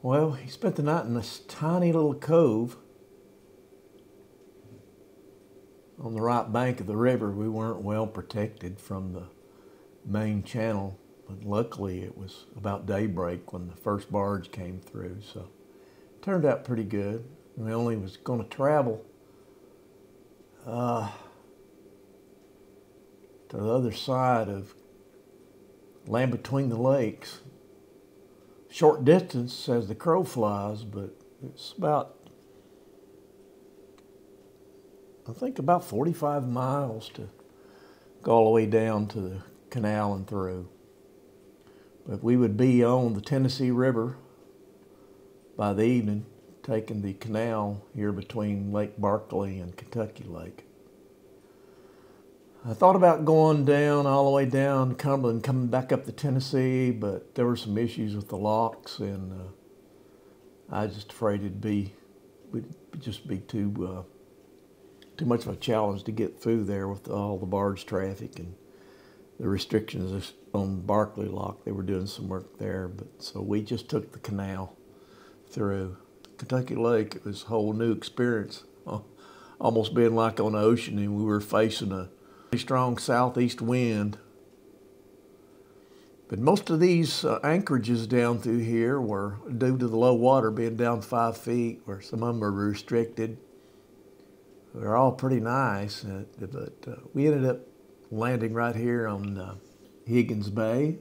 Well, he spent the night in this tiny little cove on the right bank of the river. We weren't well protected from the main channel, but luckily it was about daybreak when the first barge came through, so it turned out pretty good. We only was going to travel to the other side of Land Between the Lakes. Short distance as the crow flies, but it's about, I think about 45 miles to go all the way down to the canal and through. But we would be on the Tennessee River by the evening, taking the canal here between Lake Barkley and Kentucky Lake. I thought about going down, all the way down to Cumberland, coming back up the Tennessee, but there were some issues with the locks, and I was just afraid would just be too much of a challenge to get through there with all the barge traffic and the restrictions on Barkley Lock. They were doing some work there, but so we just took the canal through Kentucky Lake. It was a whole new experience, almost being like on the ocean, and we were facing a strong southeast wind. But most of these anchorages down through here were due to the low water being down 5 feet, where some of them are restricted. They're all pretty nice, but we ended up landing right here on Higgins Bay,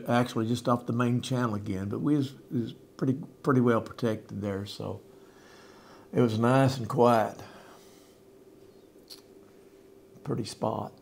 actually just off the main channel again, but we was pretty well protected there, so it was nice and quiet. Pretty spot.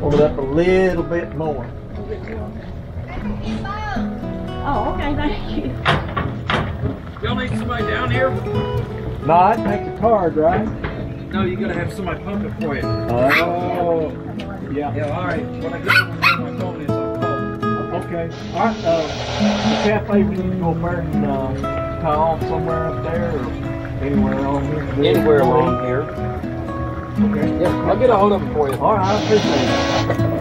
Hold it up a little bit more. Oh, okay, thank you. Y'all need somebody down here? No, I'd make the card, right? No, you gotta have somebody pump it for you. Oh, yeah. Yeah, all right. When I get over where my phone is, I'll call them. Okay. All right. The cafe, we need to go over and tie off somewhere up there or anywhere along here. Anywhere along here. Okay. Yeah, I'll get a hold of them for you. All right, I appreciate it.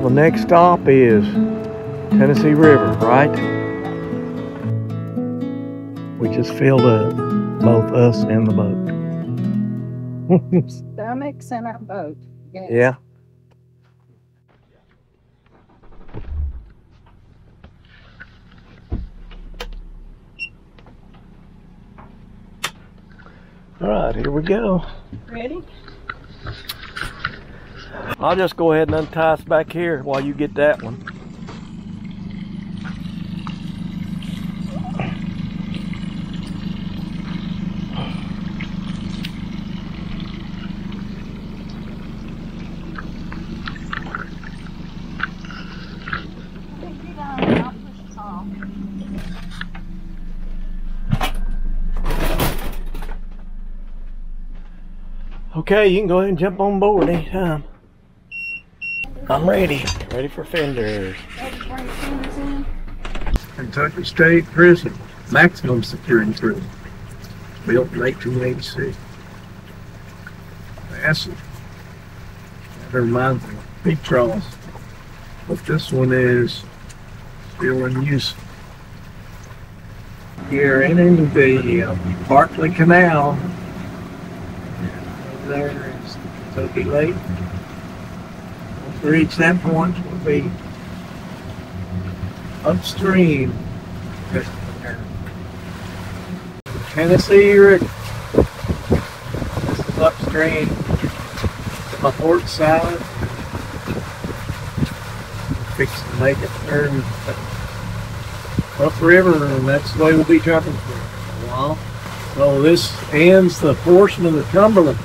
the next stop is Tennessee River, right? We just filled up, both us and the boat. Stomachs in our boat. Yes. Yeah. All right, here we go. Ready? I'll just go ahead and untie us back here while you get that one. Okay, you can go ahead and jump on board anytime. I'm ready. Ready for fenders. Kentucky State Prison, maximum security prison, built in 1886. Massive. That reminds me of big trawls, but this one is still in use. Here into the Barkley Canal. Over there is the Kentucky Lake. Once we reach that point, we'll be upstream. Tennessee River. This is upstream to my port side. Fixing to make it turn upriver, and that's the way we'll be trucking for a while. So this ends the portion of the Cumberland.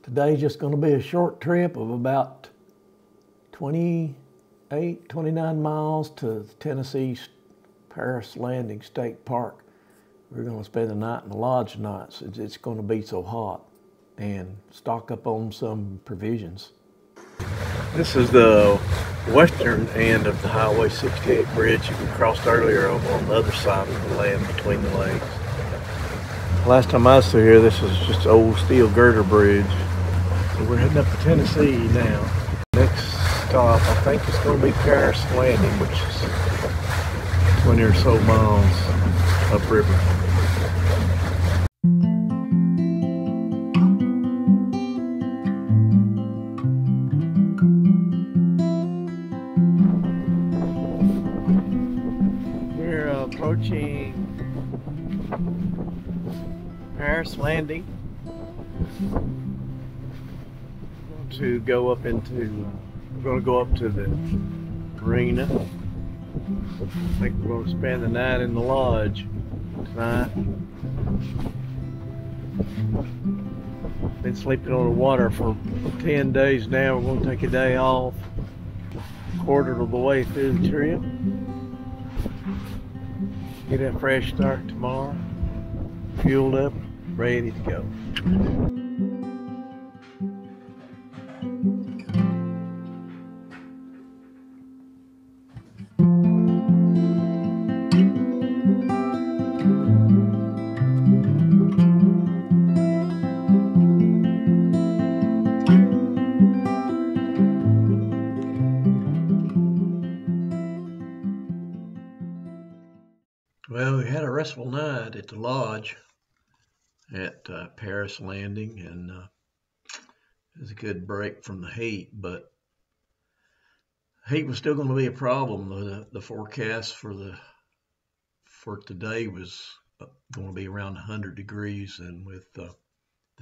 Today's just going to be a short trip of about 28, 29 miles to Tennessee Paris Landing State Park. We're going to spend the night in the lodge tonight. So it's going to be so hot, and stock up on some provisions. This is the western end of the Highway 68 bridge that we crossed earlier over on the other side of the land between the lakes. Last time I was through here, this was just an old steel girder bridge. So we're heading up to Tennessee now. Next stop, I think it's going to be Paris Landing, which is 20 or so miles upriver. We're approaching Paris Landing to go up into, we're going to go up to the marina. I think we're going to spend the night in the lodge tonight. Been sleeping on the water for 10 days now. We're going to take a day off, quarter of the way through the trip. Get a fresh start tomorrow, fueled up, ready to go. Well, we had a restful night at the lodge at Paris Landing, and it was a good break from the heat, but heat was still going to be a problem. The forecast for today was going to be around 100 degrees, and with the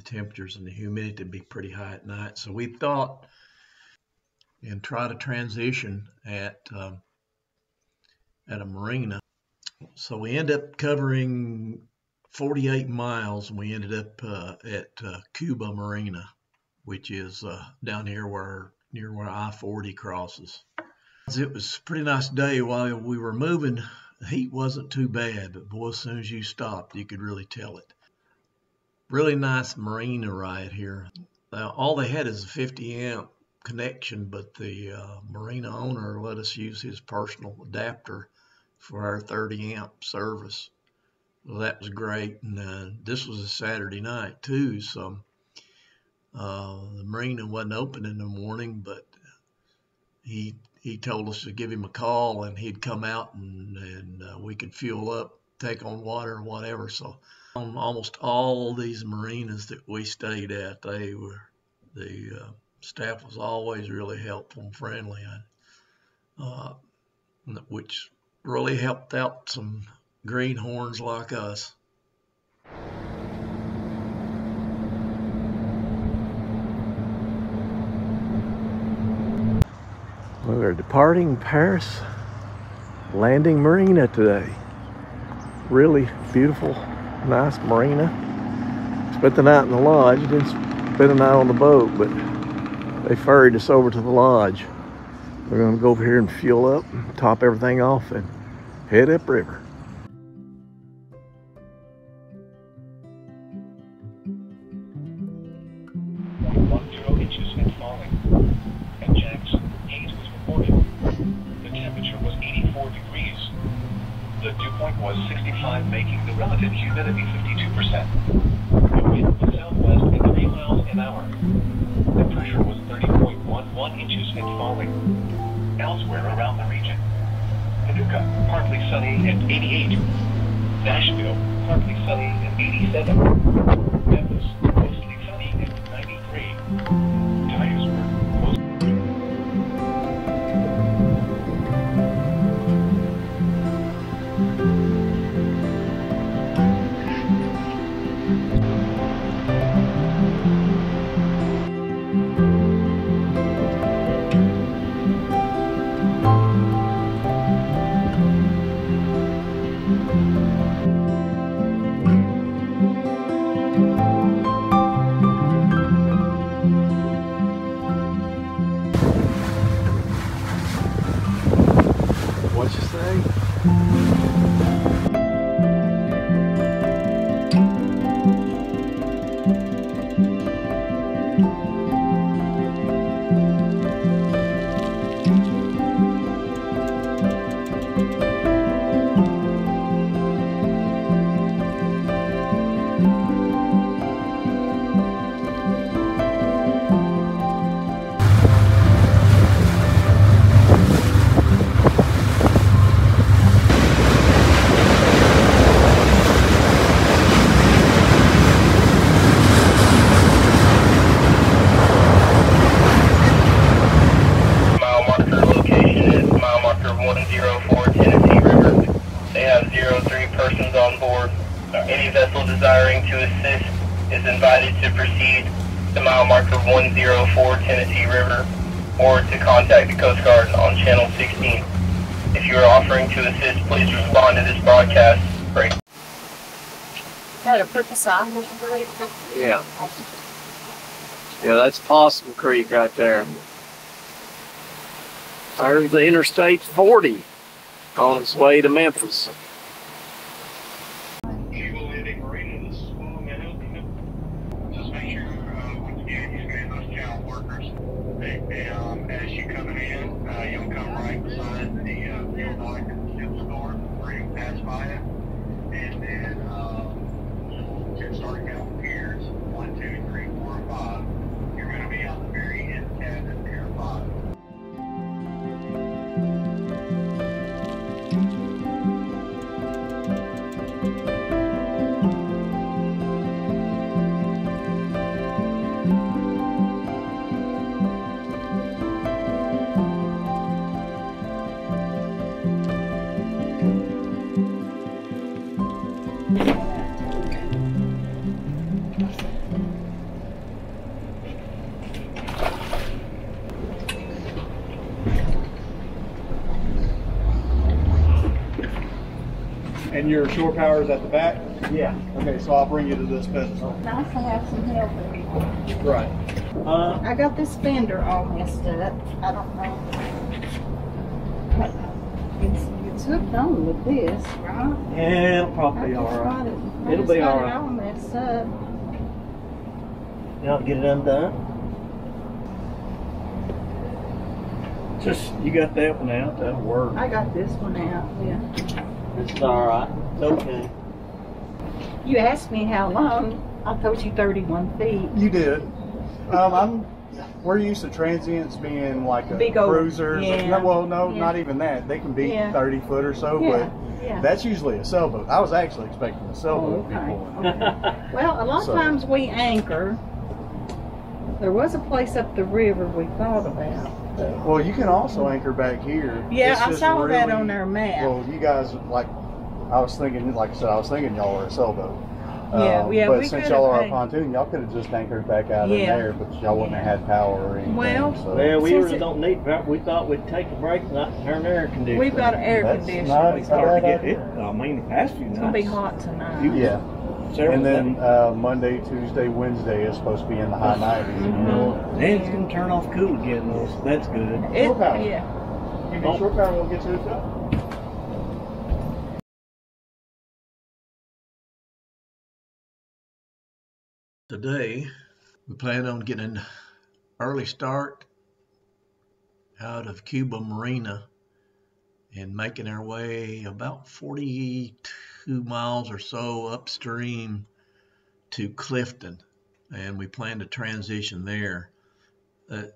temperatures and the humidity to be pretty high at night. So we thought and try to transition at a marina. So we ended up covering 48 miles, and we ended up at Cuba Marina, which is down here near where I-40 crosses. It was a pretty nice day while we were moving. The heat wasn't too bad, but boy, as soon as you stopped, you could really tell it. Really nice marina right here. All they had is a 50 amp connection, but the marina owner let us use his personal adapter for our 30 amp service. Well, that was great, and this was a Saturday night too, so the marina wasn't open in the morning, but he told us to give him a call and he'd come out and we could fuel up, take on water or whatever. So on almost all these marinas that we stayed at, the staff was always really helpful and friendly, which really helped out some greenhorns like us. We're departing Paris Landing Marina today. Really beautiful, nice marina. Spent the night in the lodge. Didn't spend the night on the boat, but they ferried us over to the lodge. We're going to go over here and fuel up, top everything off, and head upriver. 0.10 inches and falling. At Jackson, haze was reported. The temperature was 84 degrees. The dew point was 65, making the relative humidity 52%. The wind was southwest at 3 miles an hour. The pressure was 30.11 inches and falling. Elsewhere around the region: Paducah, partly sunny at 88. Nashville, partly sunny at 87. Memphis, mostly sunny at 93. Titusburg, mostly. Any vessel desiring to assist is invited to proceed to mile marker 104 Tennessee River or to contact the Coast Guard on channel 16. If you are offering to assist, please respond to this broadcast. Break. Gotta put the sign. Yeah. Yeah, that's Possum Creek right there. There's the Interstate 40 on its way to Memphis. Just make sure, once again, you scan those channel workers. As you coming in, you'll come right beside the fuel dock at the ship store where you pass by it. And then you'll just start counting piers 1, 2, 3, 4, 5. You're going to be on the very end cabin of Pier 5. And your shore power is at the back? Yeah. Okay, so I'll bring you to this pedestal. Nice to have some help. Right. I got this fender all messed up. I don't know. It's hooked on with this, right? Yeah, it'll probably be alright. It'll be all right. All messed up. You ought to get it undone. Just, you got that one out, that'll work. I got this one out, yeah. This is alright. It's okay. You asked me how long. I told you 31 feet. You did. We're used to transients being like a Big old- cruisers. yeah. No, Yeah. not even that. They can be Yeah. 30 foot or so, Yeah, but yeah. that's usually a sailboat. I was actually expecting a sailboat to be okay. pulling. Well, a lot of So- times we anchor. There was a place up the river we thought about. Well, you can also anchor back here. Yeah, It's I just saw that really- on their map. Well, you guys, like I was thinking y'all were a sailboat. Yeah, But we since could've y'all are a had- pontoon, y'all could have just anchored back out in Yeah. there, but y'all wouldn't have had power or anything. Well, so. Well, we Since really it- don't need that. We thought we'd take a break and not turn the air conditioner. We've got an air That's conditioner. not We a thought bad Get idea. it. I mean, the past few it's gonna be nights. hot tonight. Yeah. Several And then days. Monday, Tuesday, Wednesday is supposed to be in the high 90s. Mhm. Then it's gonna turn off cool again, though. So that's good. Shore power. Yeah. Give me shore power and we'll get to it up. Today, we plan on getting an early start out of Cuba Marina and making our way about 42 miles or so upstream to Clifton, and we plan to transition there.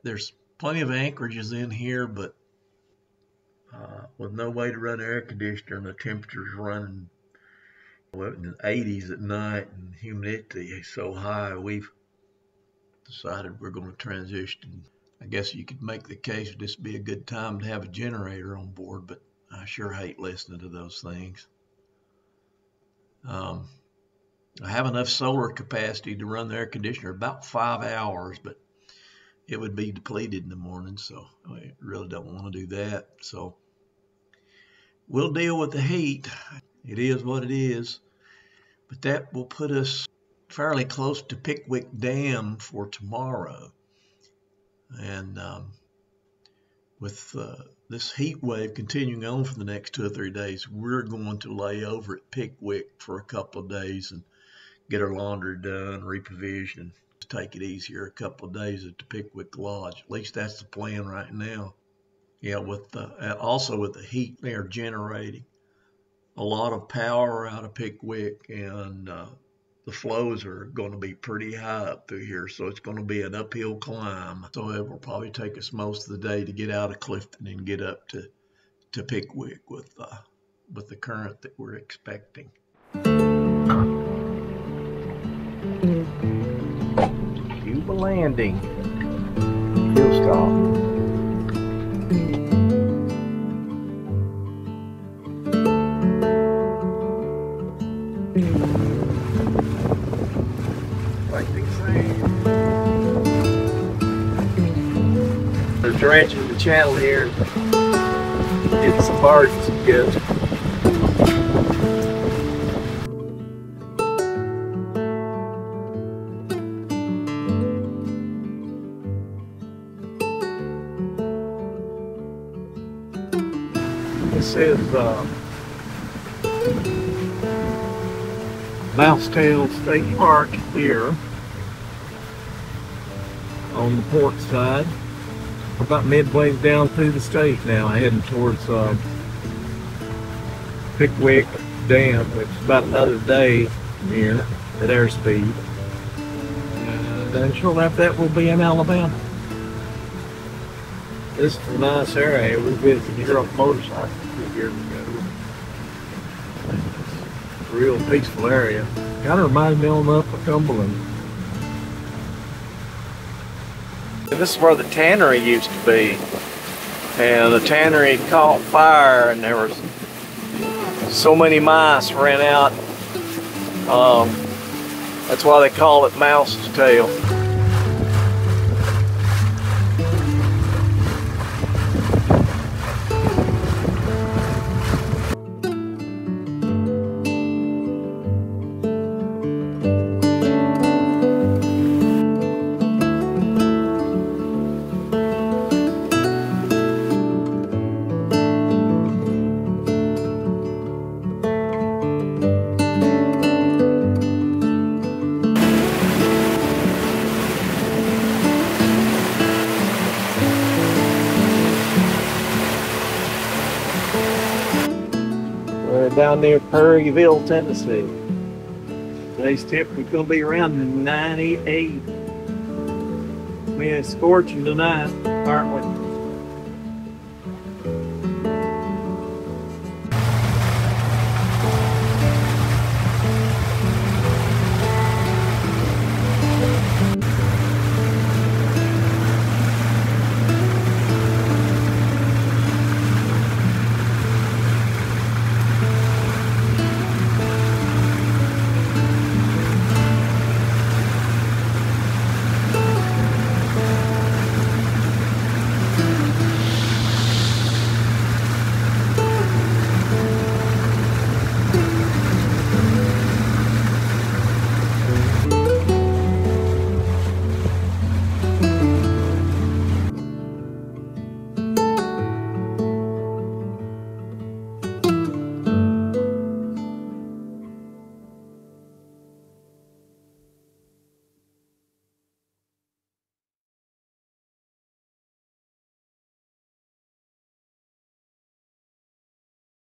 There's plenty of anchorages in here, but with no way to run air conditioner and the temperature's running in the 80s at night and humidity is so high, we've decided we're going to transition. I guess you could make the case this would be a good time to have a generator on board, but I sure hate listening to those things. I have enough solar capacity to run the air conditioner about 5 hours, but it would be depleted in the morning, so I really don't want to do that. So we'll deal with the heat. It is what it is, but that will put us fairly close to Pickwick Dam for tomorrow. And with this heat wave continuing on for the next 2 or 3 days, we're going to lay over at Pickwick for a couple of days and get our laundry done, reprovision, to take it easier a couple of days at the Pickwick Lodge. At least that's the plan right now. Yeah, with also with the heat they're generating a lot of power out of Pickwick, and the flows are going to be pretty high up through here, so it's going to be an uphill climb. So it will probably take us most of the day to get out of Clifton and get up to Pickwick with the current that we're expecting. Cuba Landing. Fuel stop. They're dredging the channel here. Get some barges together. This is Mousetail State Park here on the port side. We're about midway down through the state now, heading towards Pickwick Dam, which is about another day here at airspeed. And shortly after that, we'll be in Alabama. This is a nice area. We visited here on a motorcycle a few years ago. It's a real peaceful area. Kind of reminds me on up of Cumberland. This is where the tannery used to be, and the tannery caught fire, and there was so many mice ran out. That's why they call it Mouse's Tail. We're down near Perryville, Tennessee. Today's temperature is going to be around 98. We are scorching tonight, aren't we?